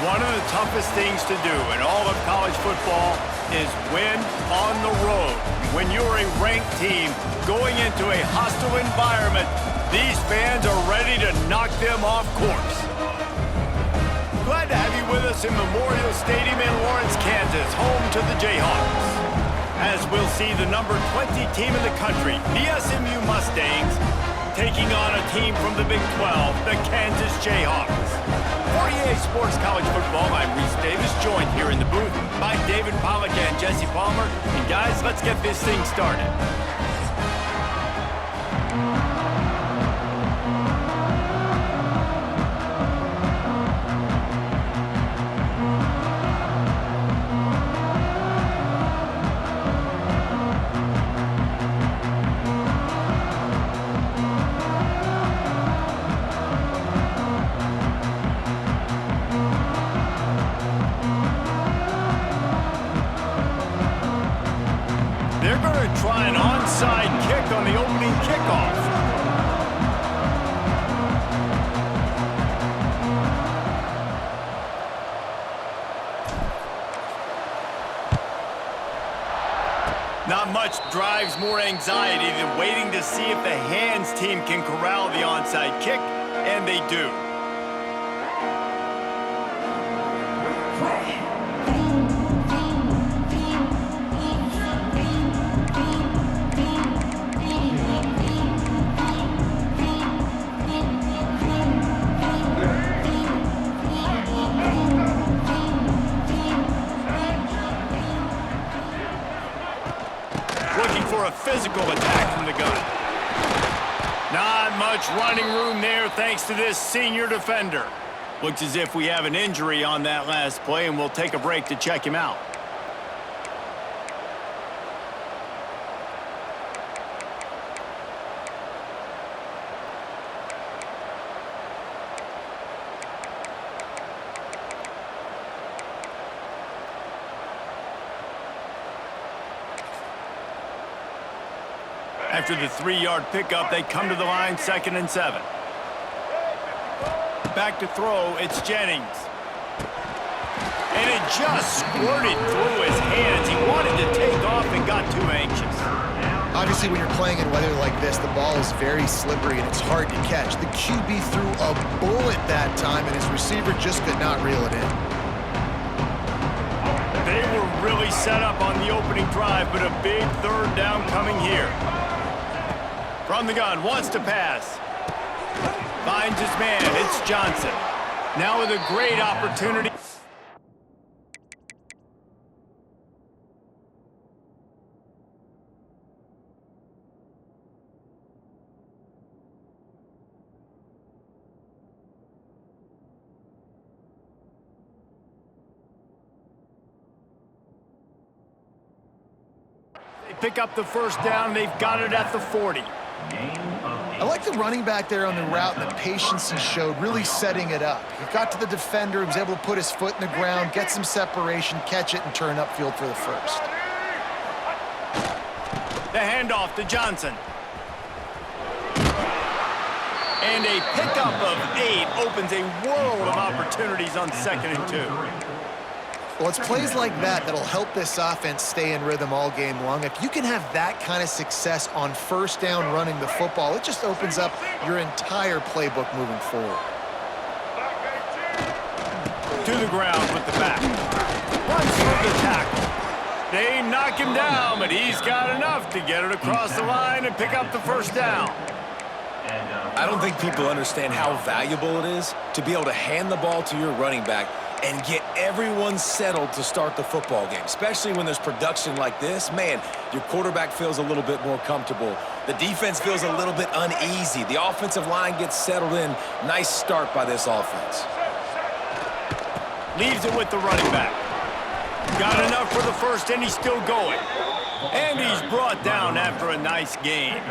One of the toughest things to do in all of college football is win on the road. When you're a ranked team going into a hostile environment, these fans are ready to knock them off course. Glad to have you with us in Memorial Stadium in Lawrence, Kansas, home to the Jayhawks. As we'll see the number 20 team in the country, the SMU Mustangs, taking on a team from the Big 12, the Kansas Jayhawks. For EA Sports College Football, I'm Reese Davis, joined here in the booth by David Pollack and Jesse Palmer. And guys, let's get this thing started. They're going to try an onside kick on the opening kickoff. Not much drives more anxiety than waiting to see if the hands team can corral the onside kick, and they do. Looking for a physical attack from the gun. Not much running room there thanks to this senior defender. Looks as if we have an injury on that last play, and we'll take a break to check him out. After the 3-yard pickup, they come to the line, 2nd and 7. Back to throw, it's Jennings. And it just squirted through his hands. He wanted to take off and got too anxious. Obviously, when you're playing in weather like this, the ball is very slippery and it's hard to catch. The QB threw a bullet that time, and his receiver just could not reel it in. They were really set up on the opening drive, but a big 3rd down coming here. From the gun, wants to pass. Finds his man, it's Johnson. Now with a great opportunity. They pick up the 1st down, they've got it at the 40. I like the running back there on the route and the patience he showed, really setting it up. He got to the defender, he was able to put his foot in the ground, get some separation, catch it, and turn upfield for the 1st. The handoff to Johnson. And a pickup of 8 opens a world of opportunities on 2nd and 2. Well, it's plays like that that'll help this offense stay in rhythm all game long. If you can have that kind of success on 1st down running the football, it just opens up your entire playbook moving forward. To the ground with the back. Runs through the tackle. They knock him down, but he's got enough to get it across the line and pick up the 1st down. I don't think people understand how valuable it is to be able to hand the ball to your running back and get everyone settled to start the football game, especially when there's production like this. Man, your quarterback feels a little bit more comfortable. The defense feels a little bit uneasy. The offensive line gets settled in. Nice start by this offense. Leaves it with the running back. Got enough for the 1st, and he's still going. And he's brought down after a nice game.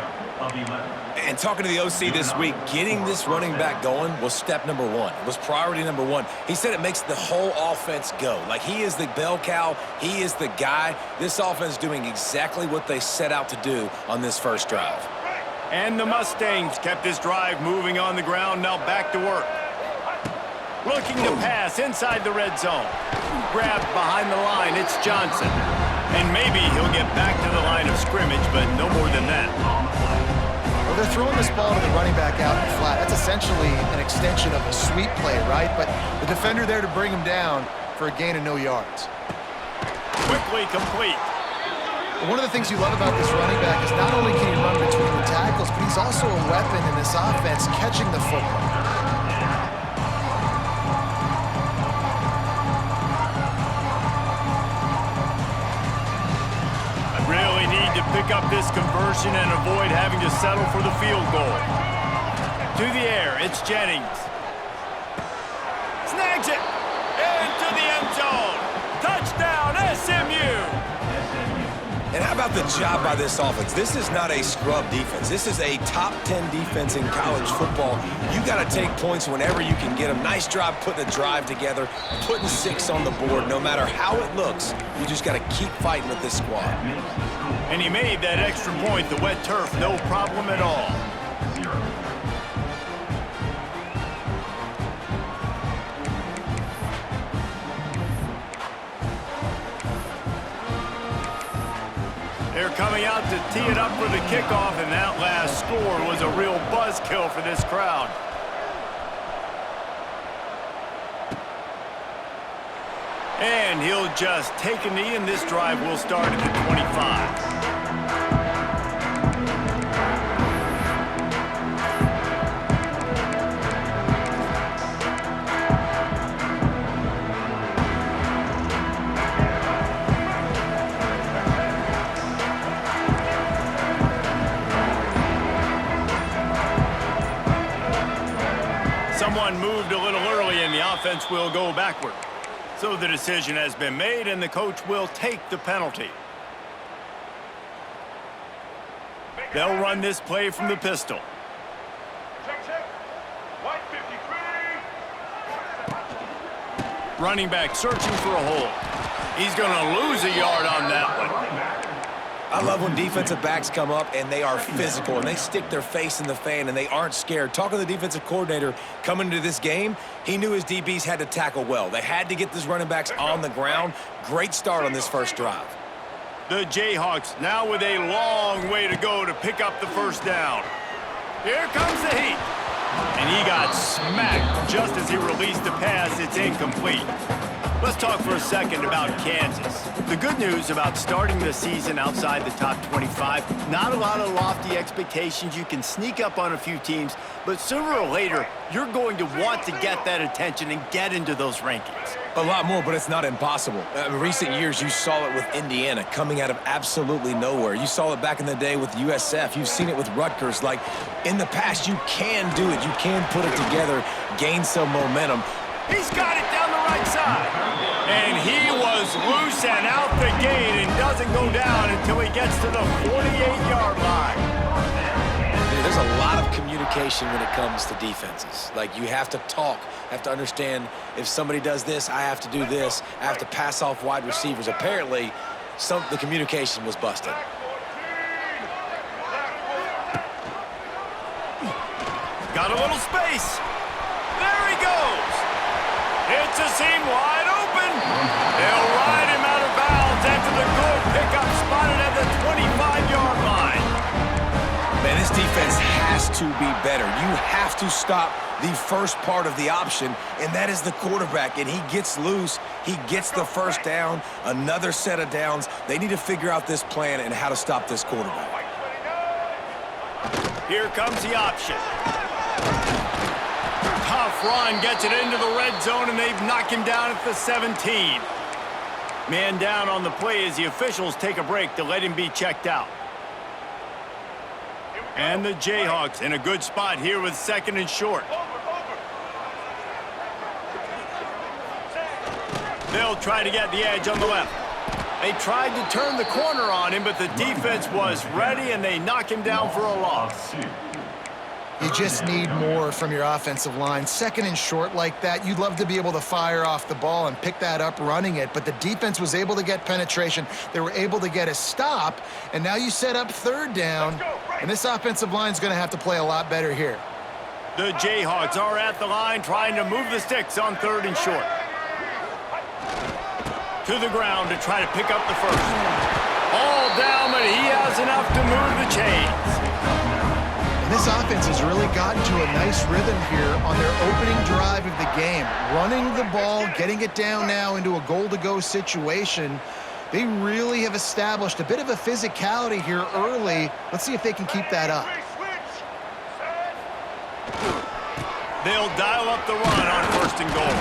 And talking to the OC this week, getting this running back going was step number 1. It was priority number 1. He said it makes the whole offense go. Like, he is the bell cow. He is the guy. This offense doing exactly what they set out to do on this 1st drive. And the Mustangs kept this drive moving on the ground. Now back to work. Looking to pass inside the red zone. Grabbed behind the line, it's Johnson. And maybe he'll get back to the line of scrimmage, but no more than that. Well, they're throwing this ball to the running back out in the flat. That's essentially an extension of a sweep play, right? But the defender there to bring him down for a gain of no yards. Quickly complete. One of the things you love about this running back is not only can he run between the tackles, but he's also a weapon in this offense catching the football. Really need to pick up this conversion and avoid having to settle for the field goal. To the air, it's Jennings. Snags it! Into the end zone! Touchdown, SMU! And how about the job by this offense? This is not a scrub defense. This is a top 10 defense in college football. You got to take points whenever you can get them. Nice job putting a drive together, putting 6 on the board. No matter how it looks, you just got to keep fighting with this squad. And he made that extra point, the wet turf, no problem at all. They're coming out to tee it up for the kickoff, and that last score was a real buzzkill for this crowd. And he'll just take a knee, and this drive will start at the 25. Someone moved a little early, and the offense will go backward. So the decision has been made, and the coach will take the penalty. They'll run this play from the pistol. Running back searching for a hole. He's going to lose a yard on that one. I love when defensive backs come up and they are physical and they stick their face in the fan and they aren't scared. Talking to the defensive coordinator coming into this game, he knew his DBs had to tackle well. They had to get these running backs on the ground. Great start on this first drive. The Jayhawks now with a long way to go to pick up the first down. Here comes the heat. And he got smacked just as he released the pass. It's incomplete. Let's talk for a second about Kansas. The good news about starting the season outside the top 25, not a lot of lofty expectations. You can sneak up on a few teams, but sooner or later, you're going to want to get that attention and get into those rankings. A lot more, but it's not impossible. In recent years, you saw it with Indiana coming out of absolutely nowhere. You saw it back in the day with USF. You've seen it with Rutgers. Like, in the past, you can do it. You can put it together, gain some momentum. He's got it down the right side. And he was loose and out the gate and doesn't go down until he gets to the 48-yard line. There's a lot of communication when it comes to defenses. Like, you have to talk, have to understand if somebody does this, I have to do this. I have to pass off wide receivers. Apparently, the communication was busted. Got a little space. There he goes. It's a seam wide open. They'll ride him out of bounds after the good pickup spotted at the 25-yard line. Man, this defense has to be better. You have to stop the first part of the option, and that is the quarterback. And he gets loose. He gets the first down, another set of downs. They need to figure out this plan and how to stop this quarterback. Here comes the option. Tough run, gets it into the red zone, and they've knocked him down at the 17. Man down on the play as the officials take a break to let him be checked out. And the Jayhawks in a good spot here with second and short. They'll try to get the edge on the left. They tried to turn the corner on him, but the defense was ready, and they knock him down for a loss. You just need more from your offensive line. Second and short like that, you'd love to be able to fire off the ball and pick that up running it, but the defense was able to get penetration. They were able to get a stop, and now you set up third down, and this offensive line is going to have to play a lot better here. The Jayhawks are at the line trying to move the sticks on 3rd and short. To the ground to try to pick up the first. All down, but he has enough to move the chains. And this offense has really gotten to a nice rhythm here on their opening drive of the game. Running the ball, getting it down now into a goal-to-go situation. They really have established a bit of a physicality here early. Let's see if they can keep that up. They'll dial up the run on 1st and goal.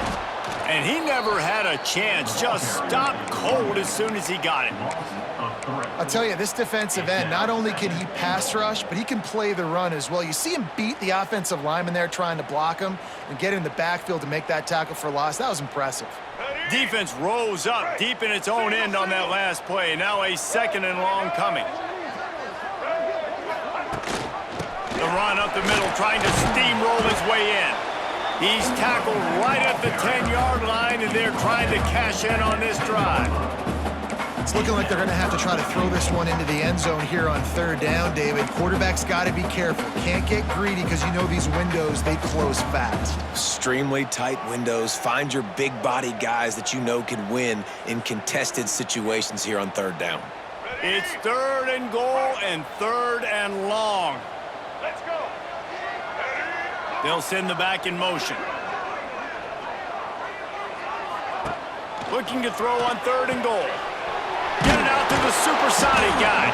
And he never had a chance. Just stopped cold as soon as he got it. I'll tell you, this defensive end, not only can he pass rush, but he can play the run as well. You see him beat the offensive lineman there trying to block him and get in the backfield to make that tackle for loss. That was impressive. Defense rose up deep in its own end on that last play. Now a 2nd and long coming. The run up the middle, trying to steamroll his way in. He's tackled right at the 10-yard line, and they're trying to cash in on this drive. It's looking like they're going to have to try to throw this one into the end zone here on 3rd down, David. Quarterback's got to be careful. Can't get greedy because you know these windows, they close fast. Extremely tight windows. Find your big-body guys that you know can win in contested situations here on 3rd down. It's 3rd and goal and 3rd and long. Let's go. They'll send the back in motion. Looking to throw on 3rd and goal. Get it out to the supersonic guy.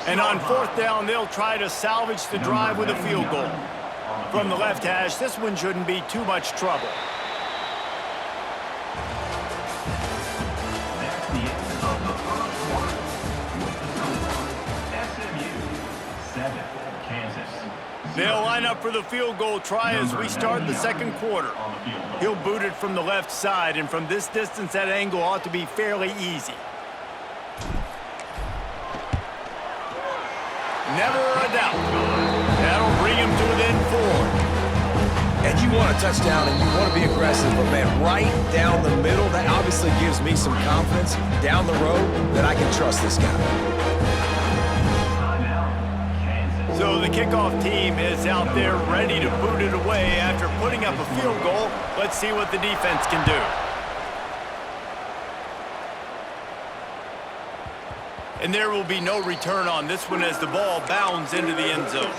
And on 4th down, they'll try to salvage the drive with a field goal. From the left hash, this one shouldn't be too much trouble. They'll line up for the field goal try as we start the 2nd quarter. He'll boot it from the left side, and from this distance, that angle ought to be fairly easy. Never a doubt. That'll bring him to within 4. And you want a touchdown and you want to be aggressive, but man, right down the middle, that obviously gives me some confidence down the road that I can trust this guy. So the kickoff team is out there ready to boot it away after putting up a field goal. Let's see what the defense can do. And there will be no return on this one as the ball bounds into the end zone.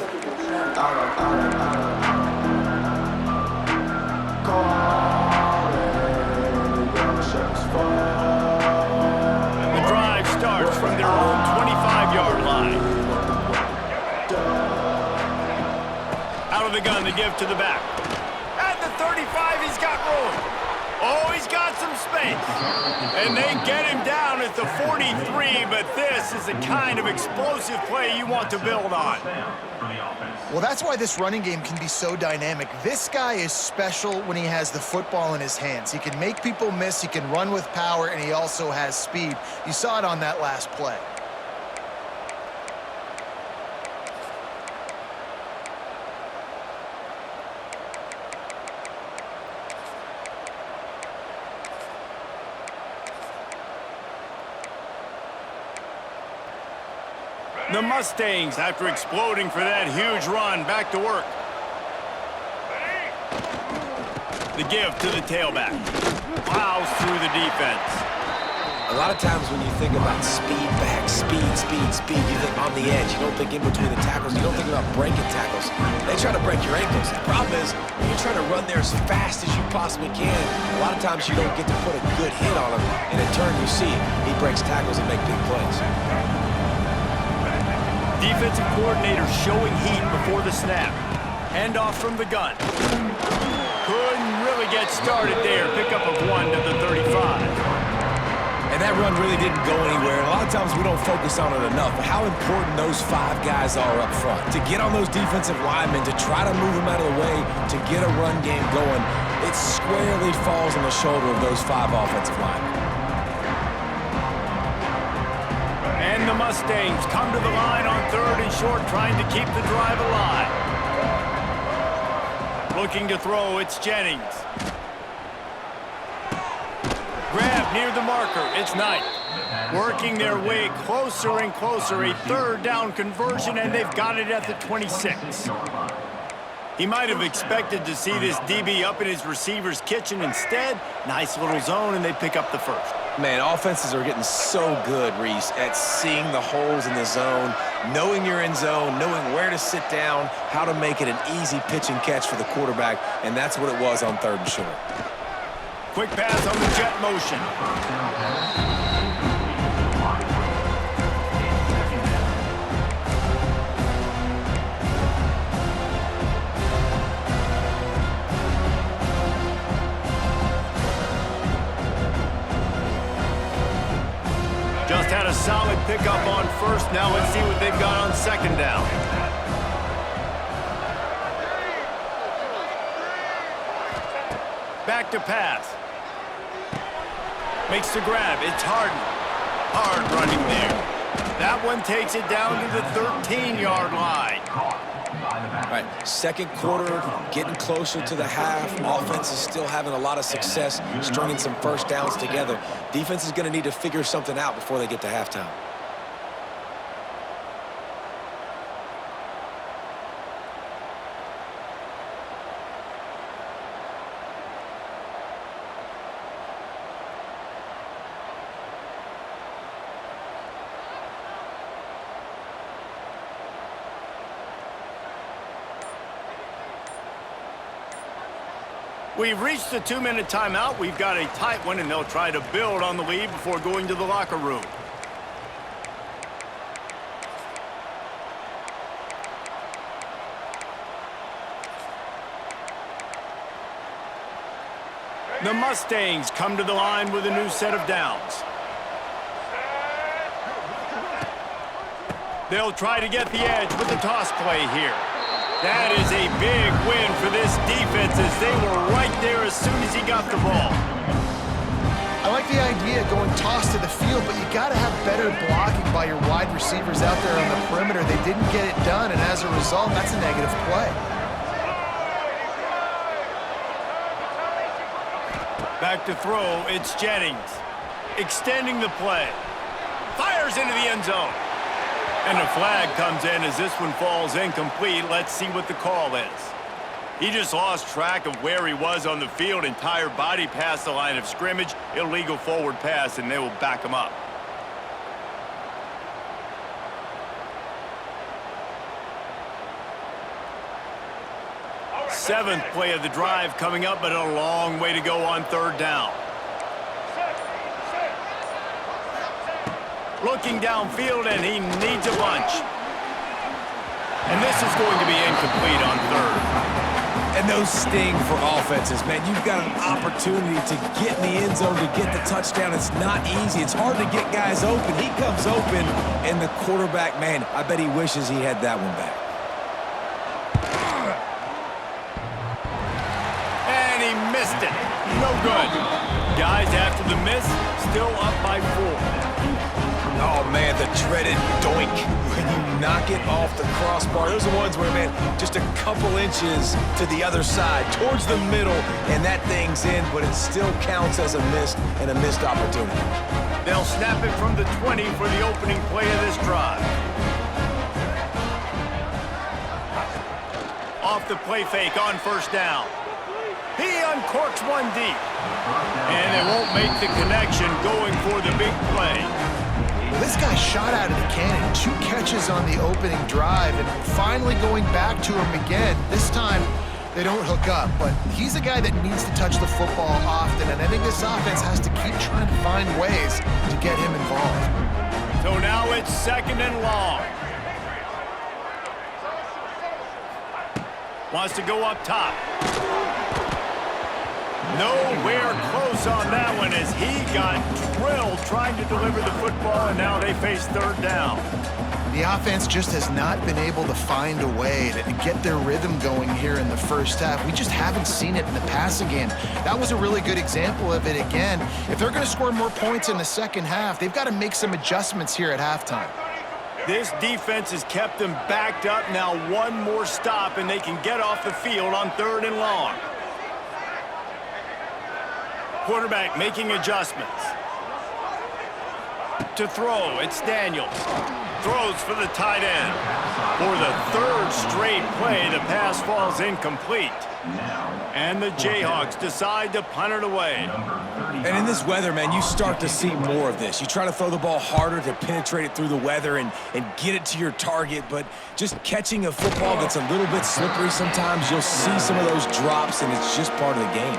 The drive starts from their own 25-yard line. Out of the gun, the give to the back. At the 35, he's got room. Oh, he's got some space. And they get him down at the 43, but this is the kind of explosive play you want to build on. Well, that's why this running game can be so dynamic. This guy is special when he has the football in his hands. He can make people miss, he can run with power, and he also has speed. You saw it on that last play. The Mustangs, after exploding for that huge run, back to work. The give to the tailback. Plows through the defense. A lot of times when you think about speed back, speed, you think on the edge. You don't think in between the tackles. You don't think about breaking tackles. They try to break your ankles. The problem is when you're trying to run there as fast as you possibly can, a lot of times you don't get to put a good hit on him. And in turn, you see he breaks tackles and make big plays. Defensive coordinator showing heat before the snap. Handoff from the gun. Couldn't really get started there. Pickup of 1 to the 35. And that run really didn't go anywhere. A lot of times we don't focus on it enough, but how important those 5 guys are up front. To get on those defensive linemen, to try to move them out of the way, to get a run game going, it squarely falls on the shoulder of those 5 offensive linemen. And the Mustangs come to the line on 3rd and short, trying to keep the drive alive. Looking to throw, it's Jennings. Grab near the marker, it's Knight. Working their way closer and closer, a third down conversion, and they've got it at the 26. He might have expected to see this DB up in his receiver's kitchen. Instead, nice little zone, and they pick up the first. Man, offenses are getting so good, Reese, at seeing the holes in the zone, knowing you're in zone, knowing where to sit down, how to make it an easy pitch and catch for the quarterback, and that's what it was on 3rd and short. Quick pass on the jet motion. Just had a solid pickup on 1st. Now let's see what they've got on 2nd down. Back to pass. Makes the grab. It's Harden. Hard running there. That one takes it down to the 13-yard line. All right, 2nd quarter, getting closer to the half. Offense is still having a lot of success stringing some 1st downs together. Defense is going to need to figure something out before they get to halftime. We've reached the 2-minute timeout. We've got a tight one, and they'll try to build on the lead before going to the locker room. The Mustangs come to the line with a new set of downs. They'll try to get the edge with the toss play here. That is a big win for this defense as they were right there as soon as he got the ball. I like the idea of going toss to the field, but you got to have better blocking by your wide receivers out there on the perimeter. They didn't get it done, and as a result, that's a negative play. Back to throw, it's Jennings. Extending the play. Fires into the end zone. And a flag comes in as this one falls incomplete. Let's see what the call is. He just lost track of where he was on the field. Entire body past the line of scrimmage. Illegal forward pass, and they will back him up. Seventh play of the drive coming up, but a long way to go on 3rd down. Looking downfield, and he needs a bunch. And this is going to be incomplete on 3rd. And those sting for offenses, man. You've got an opportunity to get in the end zone, to get the touchdown. It's not easy. It's hard to get guys open. He comes open, and the quarterback, man, I bet he wishes he had that one back. And he missed it. No good. Guys, after the miss, still up by 4. Oh, man, the dreaded doink when you knock it off the crossbar. Those are the ones where, man, just a couple inches to the other side, towards the middle, and that thing's in, but it still counts as a miss and a missed opportunity. They'll snap it from the 20 for the opening play of this drive. Off the play fake on 1st down. He uncorks one deep. And they won't make the connection going for the big play. Well, this guy shot out of the cannon, 2 catches on the opening drive, and finally going back to him again. This time, they don't hook up, but he's a guy that needs to touch the football often, and I think this offense has to keep trying to find ways to get him involved. So now it's 2nd and long. Wants to go up top. Nowhere close on that one as he got drilled trying to deliver the football, and now they face 3rd down. The offense just has not been able to find a way to get their rhythm going here in the 1st half. We just haven't seen it in the passing game. That was a really good example of it again. If they're going to score more points in the 2nd half, they've got to make some adjustments here at halftime. This defense has kept them backed up. Now one more stop, and they can get off the field on 3rd and long. Quarterback making adjustments. To throw, it's Daniels. Throws for the tight end. For the third straight play, the pass falls incomplete. And the Jayhawks decide to punt it away. And in this weather, man, you start to see more of this. You try to throw the ball harder to penetrate it through the weather and get it to your target, but just catching a football that's a little bit slippery sometimes, you'll see some of those drops, and it's just part of the game.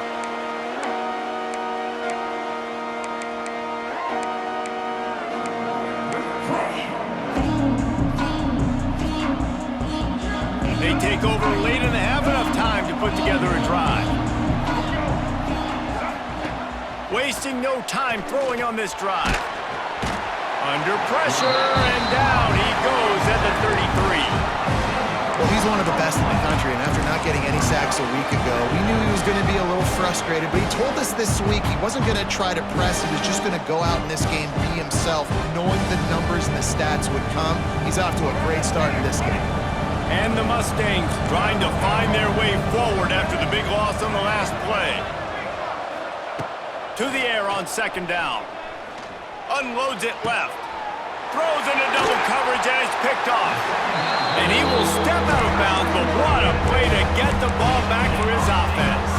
They take over late and have enough time to put together a drive. Wasting no time throwing on this drive. Under pressure, and down he goes at the 33. Well, he's one of the best in the country, and after not getting any sacks a week ago, we knew he was going to be a little frustrated, but he told us this week he wasn't going to try to press. He was just going to go out in this game, be himself, knowing the numbers and the stats would come. He's off to a great start in this game. And the Mustangs trying to find their way forward after the big loss on the last play. To the air on second down. Unloads it left. Throws into double coverage and it's picked off. And he will step out of bounds, but what a play to get the ball back for his offense.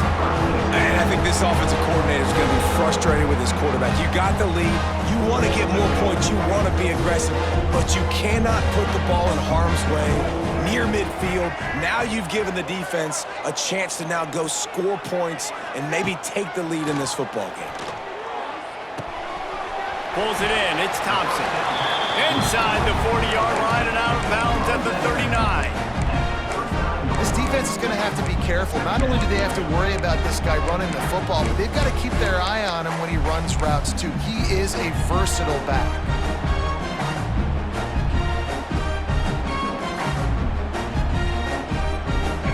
And I think this offensive coordinator is going to be frustrated with his quarterback. You got the lead. You want to get more points. You want to be aggressive, but you cannot put the ball in harm's way near midfield. Now you've given the defense a chance to now go score points and maybe take the lead in this football game. Pulls it in. It's Thompson. Inside the 40-yard line and out of bounds at the 39. This defense is going to have to be careful. Not only do they have to worry about this guy running the football, but they've got to keep their eye on him when he runs routes too. He is a versatile back.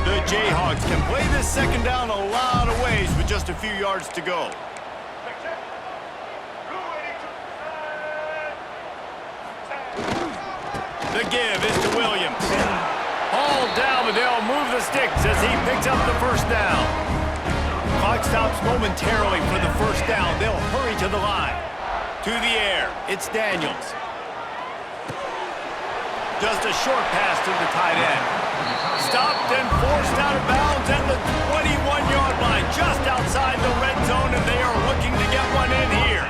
The Jayhawks can play this second down a lot of ways with just a few yards to go. The give is to Williams. Hauled down, but they'll move the sticks as he picks up the first down. Clock stops momentarily for the first down. They'll hurry to the line. To the air, it's Daniels. Just a short pass to the tight end. Stopped and forced out of bounds at the 21-yard line, just outside the red zone, and they are looking to get one in here.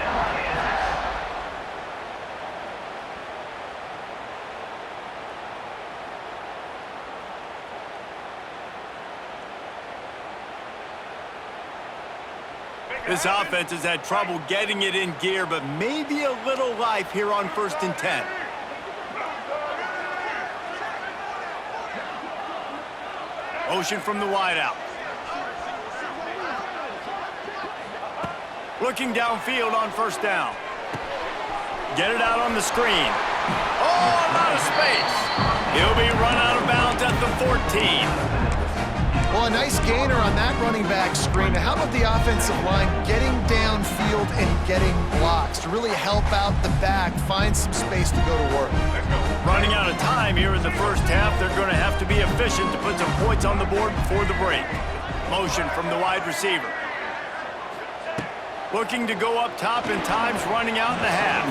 This offense has had trouble getting it in gear, but maybe a little life here on 1st and 10. Motion from the wideout. Looking downfield on first down. Get it out on the screen. Oh, a lot of space. He'll be run out of bounds at the 14. Well, a nice gainer on that running back screen. Now, how about the offensive line getting downfield and getting blocks to really help out the back, find some space to go to work? Running out of time here in the first half. They're going to have to be efficient to put some points on the board before the break. Motion from the wide receiver. Looking to go up top, and time's running out in the half.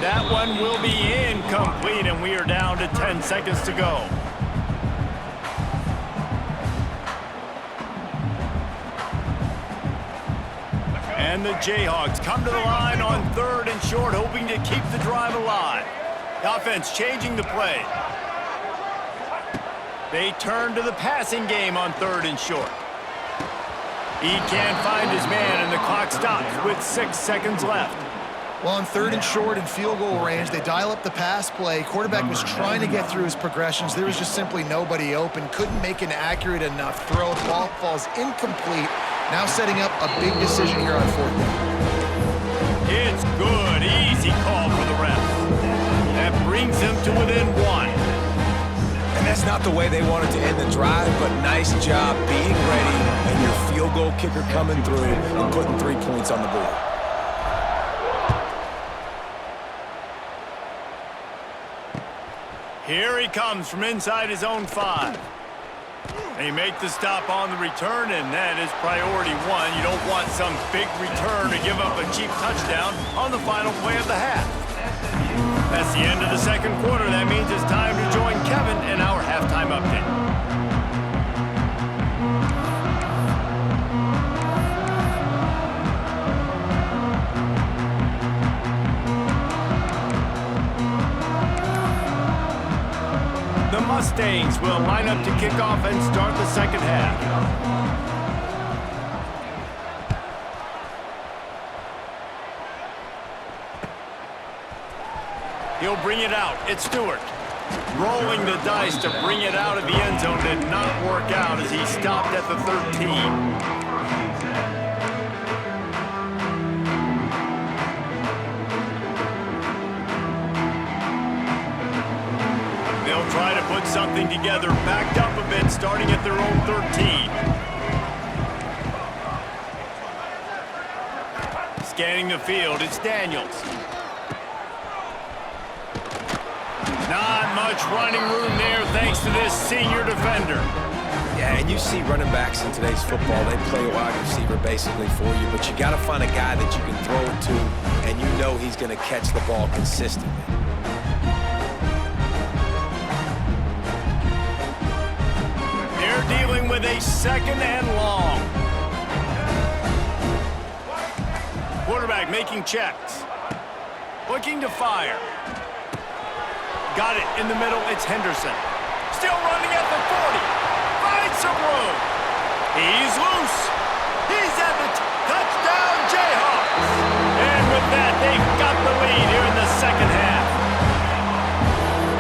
That one will be incomplete, and we are down to 10 seconds to go. And the Jayhawks come to the line on 3rd and short, hoping to keep the drive alive. The offense changing the play. They turn to the passing game on 3rd and short. He can't find his man, and the clock stops with 6 seconds left. Well, on 3rd and short and field goal range, they dial up the pass play. Quarterback was trying to get through his progressions. There was just simply nobody open. Couldn't make an accurate enough throw. The ball falls incomplete. Now setting up a big decision here on 4th down. It's good. Easy call for the ref. That brings them to within 1. And that's not the way they wanted to end the drive, but nice job being ready and your field goal kicker coming through and putting 3 points on the board. Here he comes from inside his own 5. They make the stop on the return, and that is priority 1. You don't want some big return to give up a cheap touchdown on the final play of the half. That's the end of the second quarter. That means it's time to join Kevin in our halftime update. The Mustangs will line up to kick off and start the second half. He'll bring it out. It's Stewart. Rolling the dice to bring it out of the end zone did not work out as he stopped at the 13. They'll try to put something together, backed up a bit, starting at their own 13. Scanning the field, it's Daniels. Not much running room there thanks to this senior defender. Yeah, and you see running backs in today's football, they play a wide receiver basically for you, but you got to find a guy that you can throw it to, and you know he's going to catch the ball consistently. They're dealing with a second and long. Quarterback making checks. Looking to fire. Got it in the middle, it's Henderson. Still running at the 40. Finds some room. He's loose. He's at the touchdown, Jayhawks. And with that, they've got the lead here in the second half.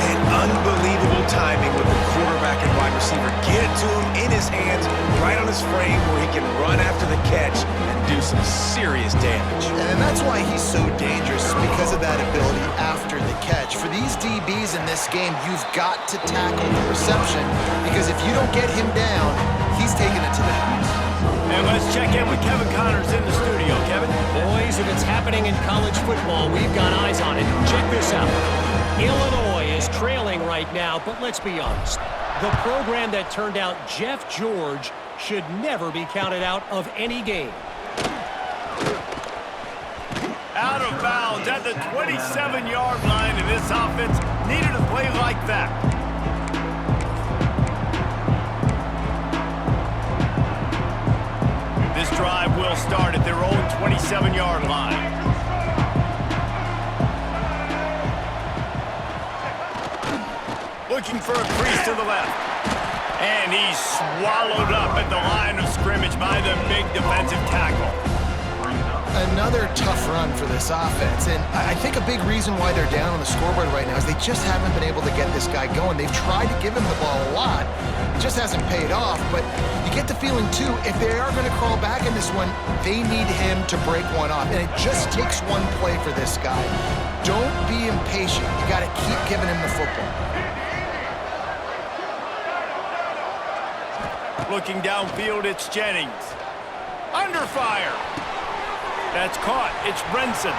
And unbelievable timing with the quarterback and wide receiver. Get it to him in his hands, right on his frame where he can run after the catch and do some serious damage. And that's why he's so dangerous, because of that ability after the catch. For these DBs in this game, you've got to tackle the reception, because if you don't get him down, he's taking it to the house. And let's check in with Kevin Connors in the studio. Kevin? Boys, if it's happening in college football, we've got eyes on it. Check this out. Illinois is trailing right now, but let's be honest. The program that turned out Jeff George should never be counted out of any game. Out of bounds at the 27-yard line, and this offense needed a play like that. This drive will start at their own 27-yard line. Looking for a crease to the left. And he's swallowed up at the line of scrimmage by the big defensive tackle. Another tough run for this offense, and I think a big reason why they're down on the scoreboard right now is they just haven't been able to get this guy going. They've tried to give him the ball a lot. It just hasn't paid off, but you get the feeling, too, if they are going to crawl back in this one, they need him to break one off, and it just takes one play for this guy. Don't be impatient. You got to keep giving him the football. Looking downfield, it's Jennings. Under fire. That's caught. It's Brenson.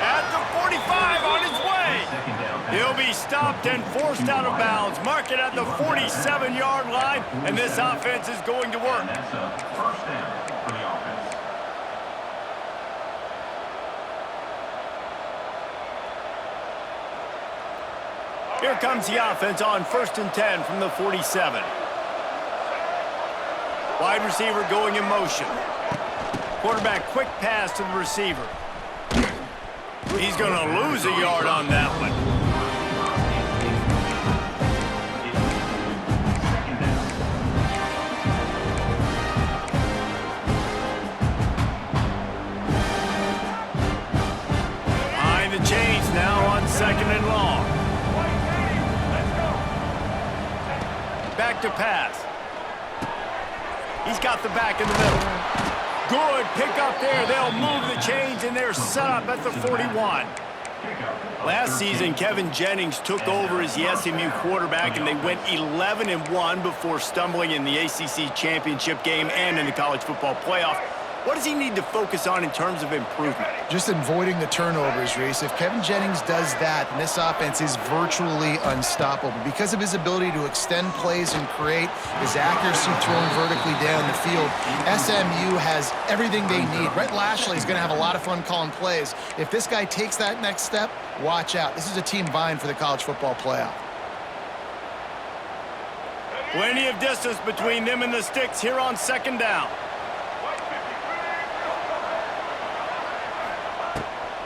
At the 45 on his way. He'll be stopped and forced out of bounds. Mark it at the 47-yard line, and this offense is going to work. Here comes the offense on 1st and 10 from the 47. Wide receiver going in motion. Quarterback quick pass to the receiver. He's going to lose a yard on that one. Behind the chains now on 2nd and long. Back to pass. He's got the back in the middle. Good pick up there. They'll move the chains, and they're set up at the 41. Last season, Kevin Jennings took over as the SMU quarterback, and they went 11-1 before stumbling in the ACC championship game and in the college football playoff. What does he need to focus on in terms of improvement? Just avoiding the turnovers, Reese. If Kevin Jennings does that, then this offense is virtually unstoppable. Because of his ability to extend plays and create, his accuracy throwing vertically down the field, SMU has everything they need. Rhett Lashley is going to have a lot of fun calling plays. If this guy takes that next step, watch out. This is a team vying for the college football playoff. Plenty of distance between them and the sticks here on second down.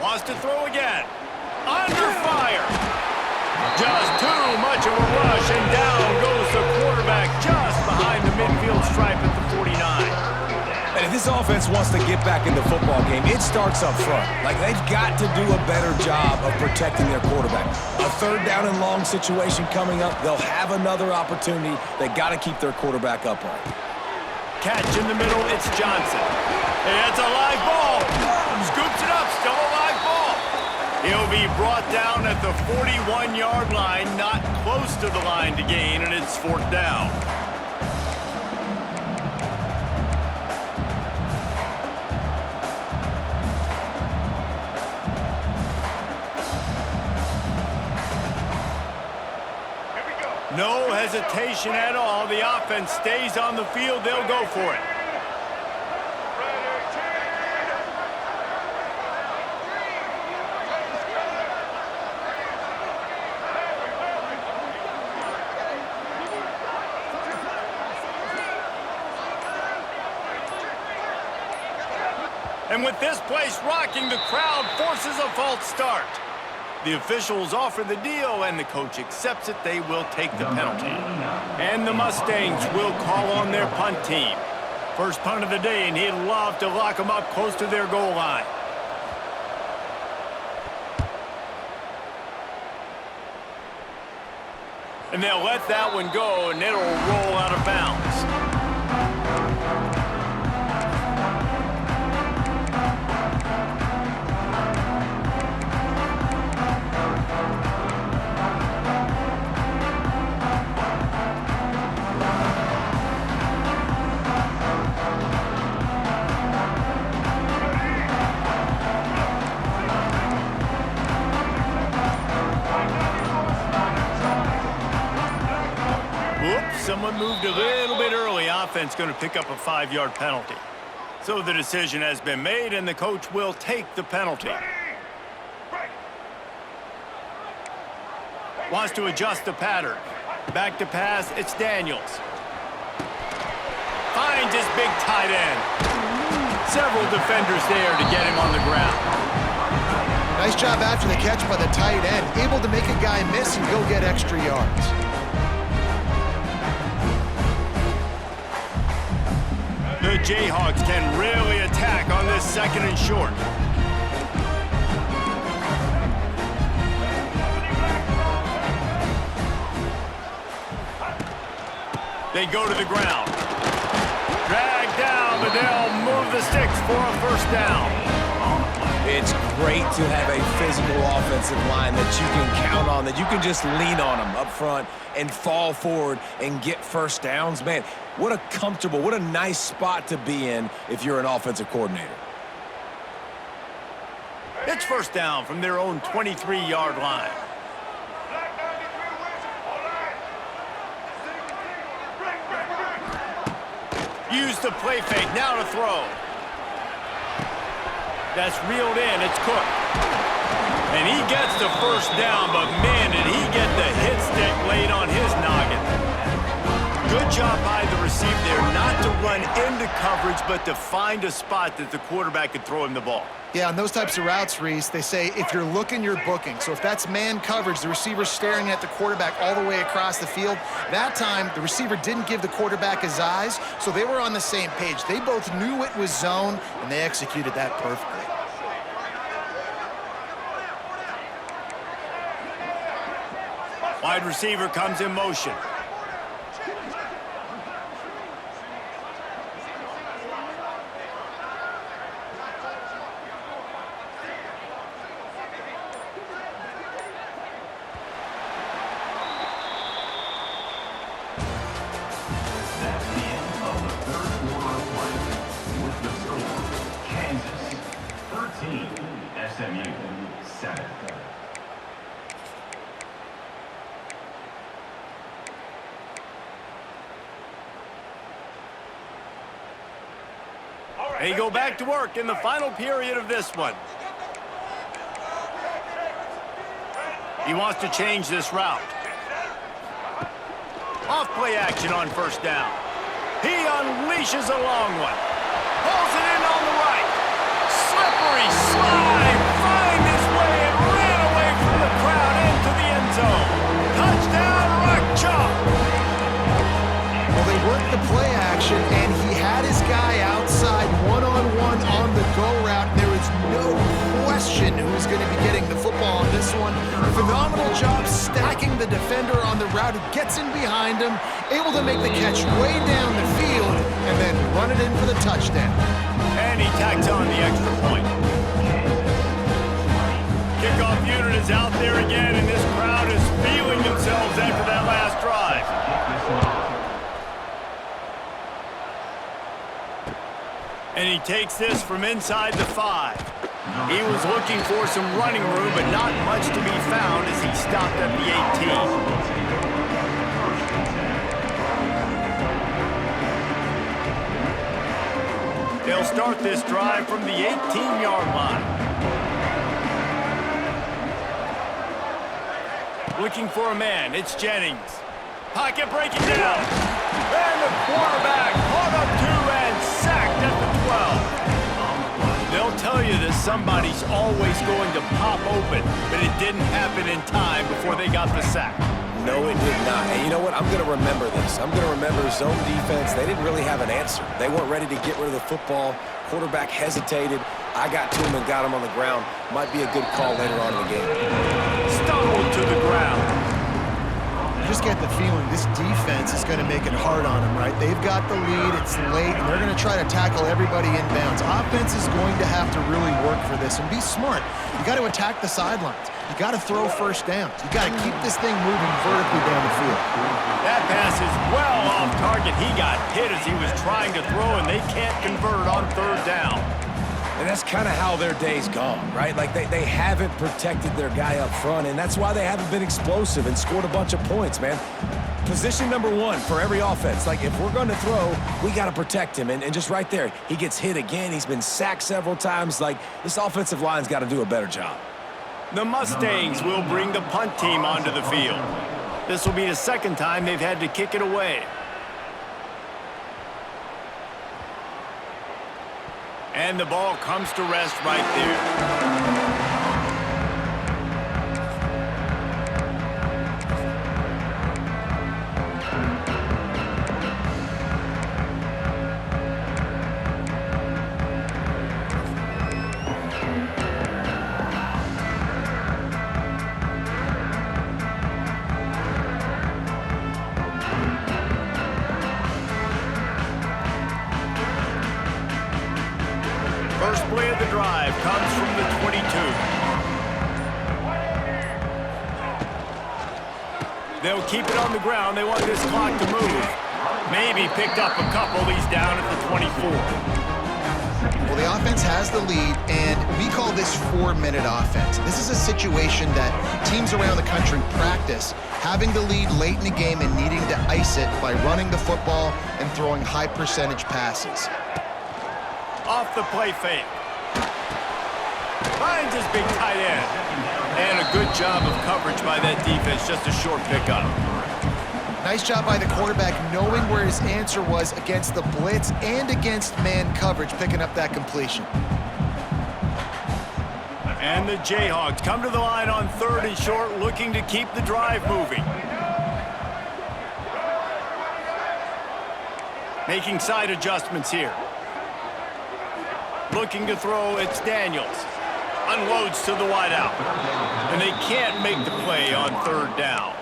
Wants to throw again. Under fire. Just too much of a rush, and down goes the quarterback just behind the midfield stripe at the 49. And if this offense wants to get back in the football game, it starts up front. Like, they've got to do a better job of protecting their quarterback. A third down and long situation coming up, they'll have another opportunity. They got to keep their quarterback upright. Catch in the middle, it's Johnson. It's a live ball. Scoops it up, still a live ball. He'll be brought down at the 41-yard line, not close to the line to gain, and it's fourth down. No hesitation at all. The offense stays on the field. They'll go for it. And with this place rocking, the crowd forces a false start. The officials offer the deal, and the coach accepts it. They will take the penalty. And the Mustangs will call on their punt team. First punt of the day, and he'd love to lock them up close to their goal line. And they'll let that one go, and it'll roll out of bounds. Someone moved a little bit early. Offense going to pick up a 5-yard penalty. So the decision has been made, and the coach will take the penalty. Wants to adjust the pattern. Back to pass, it's Daniels. Finds his big tight end. Several defenders there to get him on the ground. Nice job after the catch by the tight end. Able to make a guy miss and go get extra yards. The Jayhawks can really attack on this second and short. They go to the ground. Drag down, but they'll move the sticks for a first down. It's great to have a physical offensive line that you can count on, that you can just lean on them up front and fall forward and get first downs. Man, what a comfortable, what a nice spot to be in if you're an offensive coordinator. It's first down from their own 23-yard line. Use the play fake, now to throw. That's reeled in, it's Cook. And he gets the first down, but man, did he get the hit stick laid on his noggin. Good job by the receiver there, not to run into coverage, but to find a spot that the quarterback could throw him the ball. Yeah, on those types of routes, Reese, they say if you're looking, you're booking. So if that's man coverage, the receiver's staring at the quarterback all the way across the field. That time, the receiver didn't give the quarterback his eyes, so they were on the same page. They both knew it was zone, and they executed that perfectly. Wide receiver comes in motion. Team SMU 7. They go back to work in the final period of this one. He wants to change this route. Off play action on first down. He unleashes a long one. Pulls it in on the right. Slippery slide. Find his way and ran away from the crowd into the end zone. Touchdown, Rock Chalk. Well, they worked the play action, and he had his guy outside one-on-one on the go route. And there was no question who was going to be getting the football on this one. Phenomenal job stacking the defender on the route. It gets in behind him, able to make the catch way down the field, and then run it in for the touchdown. And he tacks on the extra point. Kickoff unit is out there again, and this crowd is feeling themselves after that last drive. And he takes this from inside the 5. He was looking for some running room, but not much to be found as he stopped at the 18. They'll start this drive from the 18-yard line. Looking for a man, it's Jennings. Pocket breaking down. And the quarterback caught up to and sacked at the 12. They'll tell you that somebody's always going to pop open, but it didn't happen in time before they got the sack. No, it did not. And you know what? I'm going to remember this. I'm going to remember zone defense. They didn't really have an answer. They weren't ready to get rid of the football. Quarterback hesitated. I got to him and got him on the ground. Might be a good call later on in the game. Stumbled to the ground. You just get the feeling this defense is going to make it hard on them, right? They've got the lead, it's late, and they're going to try to tackle everybody inbounds. Offense is going to have to really work for this and be smart. You got to attack the sidelines. You got to throw first downs. You got to keep this thing moving vertically down the field. That pass is well off target. He got hit as he was trying to throw, and they can't convert on third down. And that's kind of how their day's gone, right? Like, they haven't protected their guy up front, and that's why they haven't been explosive and scored a bunch of points, man. Position number 1 for every offense. Like, if we're going to throw, we got to protect him. And just right there, he gets hit again. He's been sacked several times. Like, this offensive line's got to do a better job. The Mustangs will bring the punt team onto the field. This will be the second time they've had to kick it away. And the ball comes to rest right there. First play of the drive comes from the 22. They'll keep it on the ground. They want this clock to move. Maybe picked up a couple. He's down at the 24. Well, the offense has the lead, and we call this 4-minute offense. This is a situation that teams around the country practice, having the lead late in the game and needing to ice it by running the football and throwing high-percentage passes. Off the play fake. Finds his big tight end. And a good job of coverage by that defense. Just a short pickup. Nice job by the quarterback knowing where his answer was against the blitz and against man coverage, picking up that completion. And the Jayhawks come to the line on 3rd and short, looking to keep the drive moving. Making side adjustments here. Looking to throw, it's Daniels. Unloads to the wideout. And they can't make the play on 3rd down.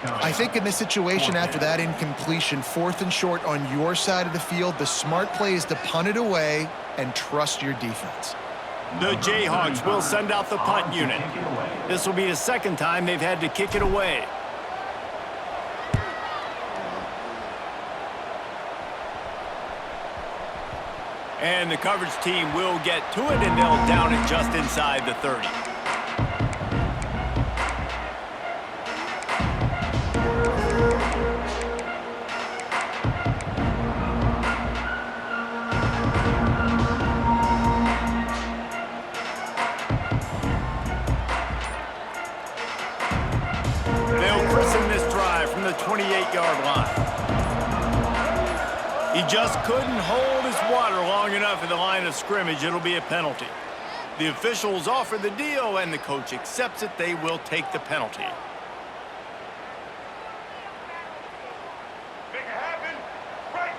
I think in this situation, after that incompletion, 4th and short on your side of the field, the smart play is to punt it away and trust your defense. The Jayhawks will send out the punt unit. This will be the second time they've had to kick it away. And the coverage team will get to it, and they'll down it just inside the 30. They'll christen this drive from the 28-yard line. He just couldn't hold his water long enough in the line of scrimmage. It'll be a penalty. The officials offer the deal, and the coach accepts it. They will take the penalty. Make it happen. Right.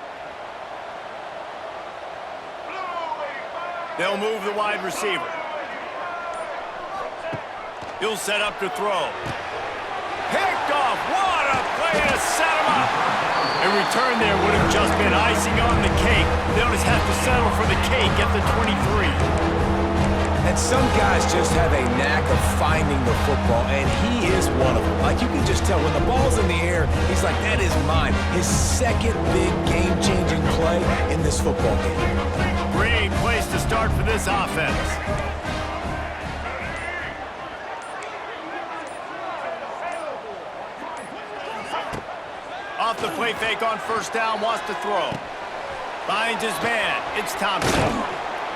They'll move the wide receiver. He'll set up to throw. Picked off. What a play to set him up. A return there would have just been icing on the cake. They'll just have to settle for the cake at the 23. And some guys just have a knack of finding the football, and he is one of them. Like, you can just tell when the ball's in the air, he's like, that is mine. His second big game-changing play in this football game. Great place to start for this offense. Off the play fake on first down, wants to throw. Finds his man. It's Thompson.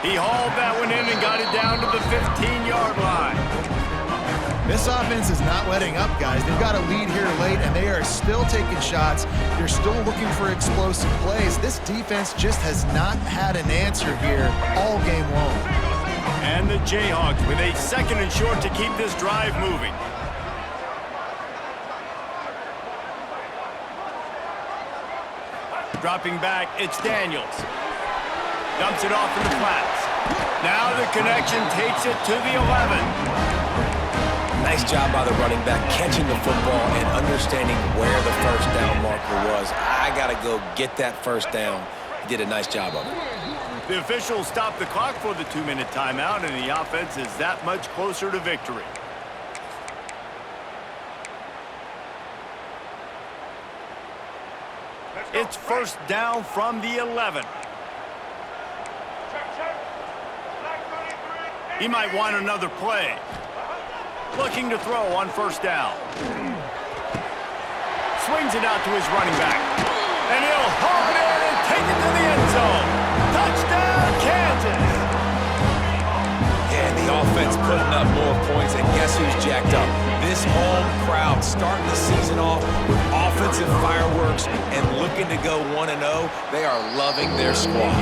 He hauled that one in and got it down to the 15-yard line. This offense is not letting up, guys. They've got a lead here late, and they are still taking shots. They're still looking for explosive plays. This defense just has not had an answer here all game long. And the Jayhawks with a second and short to keep this drive moving. Dropping back, it's Daniels. Dumps it off in the flats. Now the connection takes it to the 11. Nice job by the running back catching the football and understanding where the first down marker was. I got to go get that first down. He did a nice job of it. The officials stop the clock for the 2-minute timeout, and the offense is that much closer to victory. It's first down from the 11. He might want another play. Looking to throw on first down. Swings it out to his running back. And he'll haul it in and take it to the end zone. Touchdown, Kansas! And the offense putting up more points, and guess who's jacked up? This home crowd starting the season off with offensive fireworks and looking to go 1-0. They are loving their squad.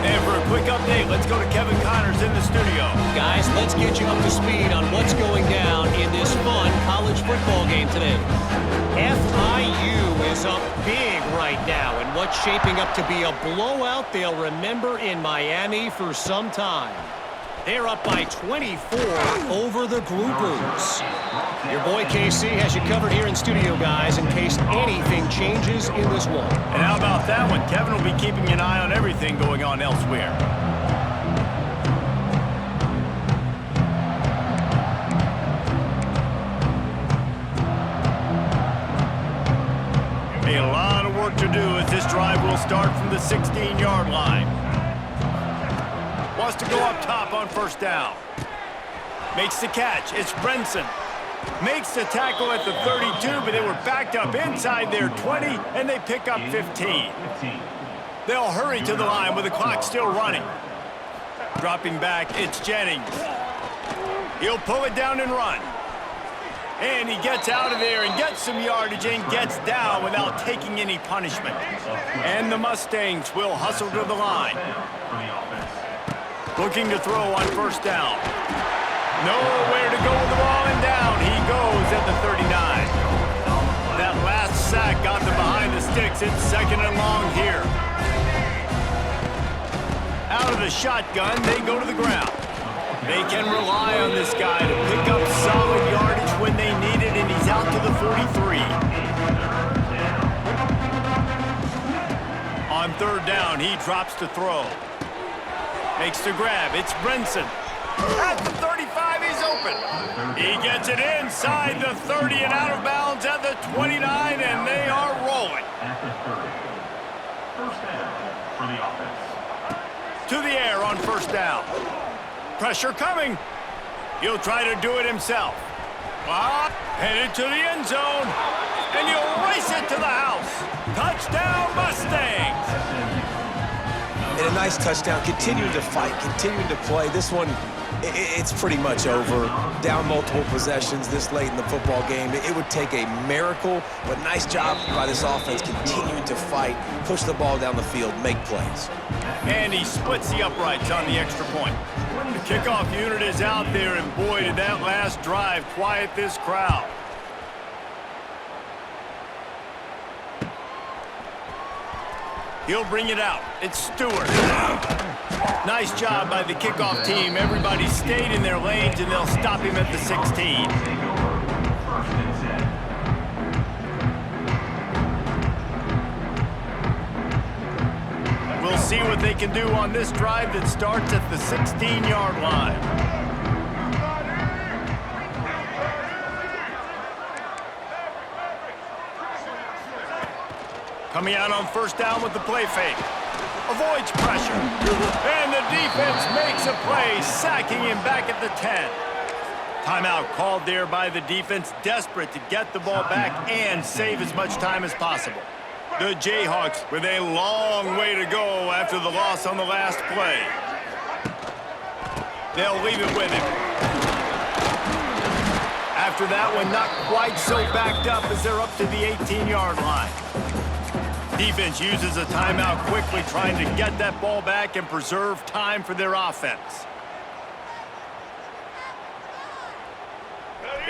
And for a quick update, let's go to Kevin Connors in the studio. Guys, let's get you up to speed on what's going down in this fun college football game today. FIU is up big right now in what's shaping up to be a blowout they'll remember in Miami for some time. They're up by 24 over the Groupers. Your boy KC has you covered here in studio, guys, in case anything changes in this one. And how about that one? Kevin will be keeping an eye on everything going on elsewhere. A lot of work to do as this drive will start from the 16-yard line. Wants to go up top on first down. Makes the catch. It's Brenson. Makes the tackle at the 32, but they were backed up inside their 20, and they pick up 15. They'll hurry to the line with the clock still running. Dropping back, it's Jennings. He'll pull it down and run. And he gets out of there and gets some yardage and gets down without taking any punishment. And the Mustangs will hustle to the line. Looking to throw on first down. Nowhere to go with the ball, and down he goes at the 39. That last sack got them behind the sticks. It's second and long here. Out of the shotgun, they go to the ground. They can rely on this guy to pick up solid yardage when they need it, and he's out to the 43. On third down, he drops to throw. Makes the grab. It's Brenson. At the 35, he's open. He gets it inside the 30 and out of bounds at the 29, and they are rolling. At the 30. First down for the offense. To the air on first down. Pressure coming. He'll try to do it himself. Headed to the end zone. And he'll race it to the house. Touchdown, Mustangs. And a nice touchdown. Continuing to fight, continuing to play. This one, it's pretty much over. Down multiple possessions this late in the football game. It would take a miracle, but nice job by this offense continuing to fight, push the ball down the field, make plays. And he splits the uprights on the extra point. The kickoff unit is out there, and boy, did that last drive quiet this crowd. He'll bring it out. It's Stewart. Nice job by the kickoff team. Everybody stayed in their lanes, and they'll stop him at the 16. We'll see what they can do on this drive that starts at the 16-yard line. Coming out on first down with the play fake. Avoids pressure. And the defense makes a play, sacking him back at the 10. Timeout called there by the defense, desperate to get the ball back and save as much time as possible. The Jayhawks with a long way to go after the loss on the last play. They'll leave it with him. After that one, not quite so backed up as they're up to the 18-yard line. Defense uses a timeout quickly, trying to get that ball back and preserve time for their offense.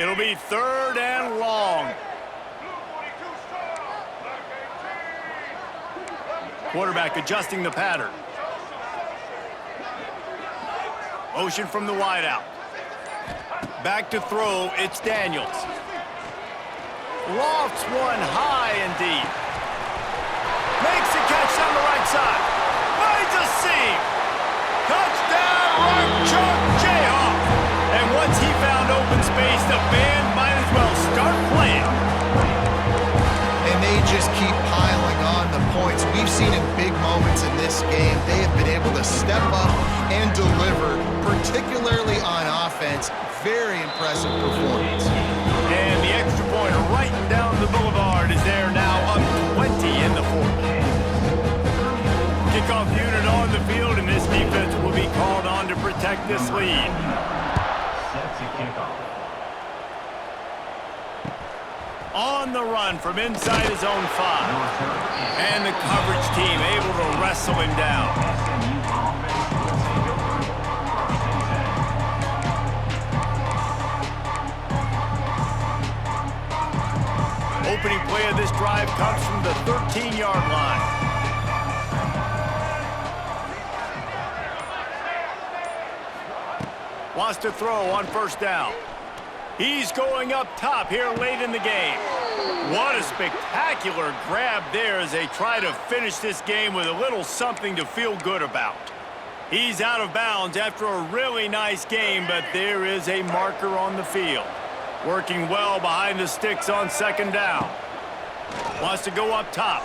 It'll be 3rd and long. Quarterback adjusting the pattern. Motion from the wideout. Back to throw, it's Daniels. Lofts one high and deep. Makes the catch on the right side. Finds a seam. Touchdown, Armstrong Jayhawk. And once he found open space, the band might as well start playing. And they just keep piling on the points. We've seen in big moments in this game, they have been able to step up and deliver, particularly on offense. Very impressive performance. And the extra point right down the boulevard is there now, up 20 in the 4th. Kickoff unit on the field, and this defense will be called on to protect this lead. Set to kickoff. On the run from inside his own 5. And the coverage team able to wrestle him down. SMU offense will take over. Opening play of this drive comes from the 13-yard line. Wants to throw on first down. He's going up top here late in the game. What a spectacular grab there as they try to finish this game with a little something to feel good about. He's out of bounds after a really nice game, but there is a marker on the field. Working well behind the sticks on second down. Wants to go up top.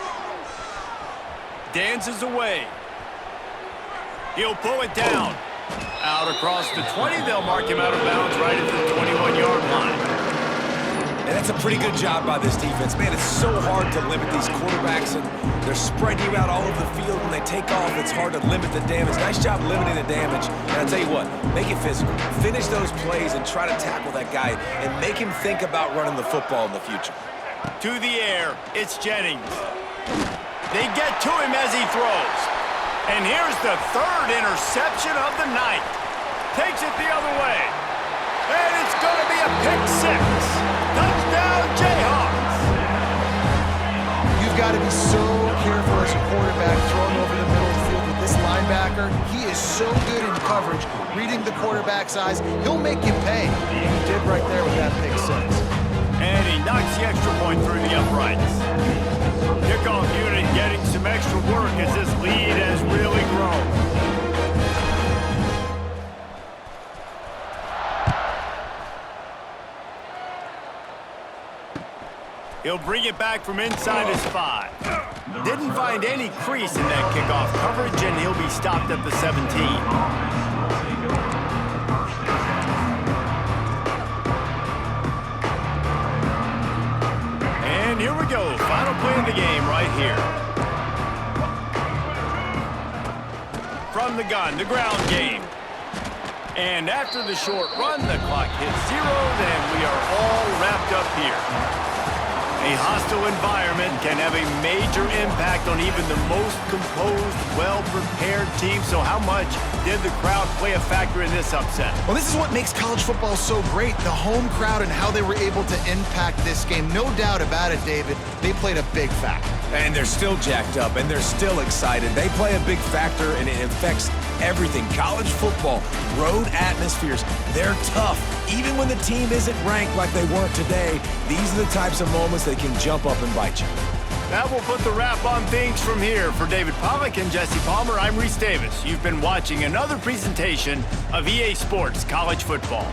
Dances away. He'll pull it down. Out across the 20, they'll mark him out of bounds right at the 21-yard line. And that's a pretty good job by this defense. Man, it's so hard to limit these quarterbacks, and they're spreading you out all over the field. When they take off, it's hard to limit the damage. Nice job limiting the damage. And I'll tell you what, make it physical. Finish those plays and try to tackle that guy and make him think about running the football in the future. To the air, it's Jennings. They get to him as he throws. And here's the 3rd interception of the night. Takes it the other way. And it's going to be a pick 6. Touchdown, Jayhawks. You've got to be so careful as a quarterback throwing over the middle of the field with this linebacker. He is so good in coverage, reading the quarterback's eyes. He'll make you pay. And he did right there with that pick 6. And he knocks the extra point through the uprights. Kickoff unit getting some extra work as this lead has really grown. He'll bring it back from inside his 5. Didn't find any crease in that kickoff coverage, and he'll be stopped at the 17. And here we go. Final play of the game right here. From the gun, the ground game. And after the short run, the clock hits 0, then we are all wrapped up here. A hostile environment can have a major impact on even the most composed, well-prepared team. So how much did the crowd play a factor in this upset? Well, this is what makes college football so great, the home crowd and how they were able to impact this game. No doubt about it, David. They played a big factor. And they're still jacked up, and they're still excited. They play a big factor, and it affects everything. College football, road atmospheres, they're tough. Even when the team isn't ranked like they weren't today, these are the types of moments that can jump up and bite you. That will put the wrap on things from here. For David Pollack and Jesse Palmer, I'm Reese Davis. You've been watching another presentation of EA Sports College Football.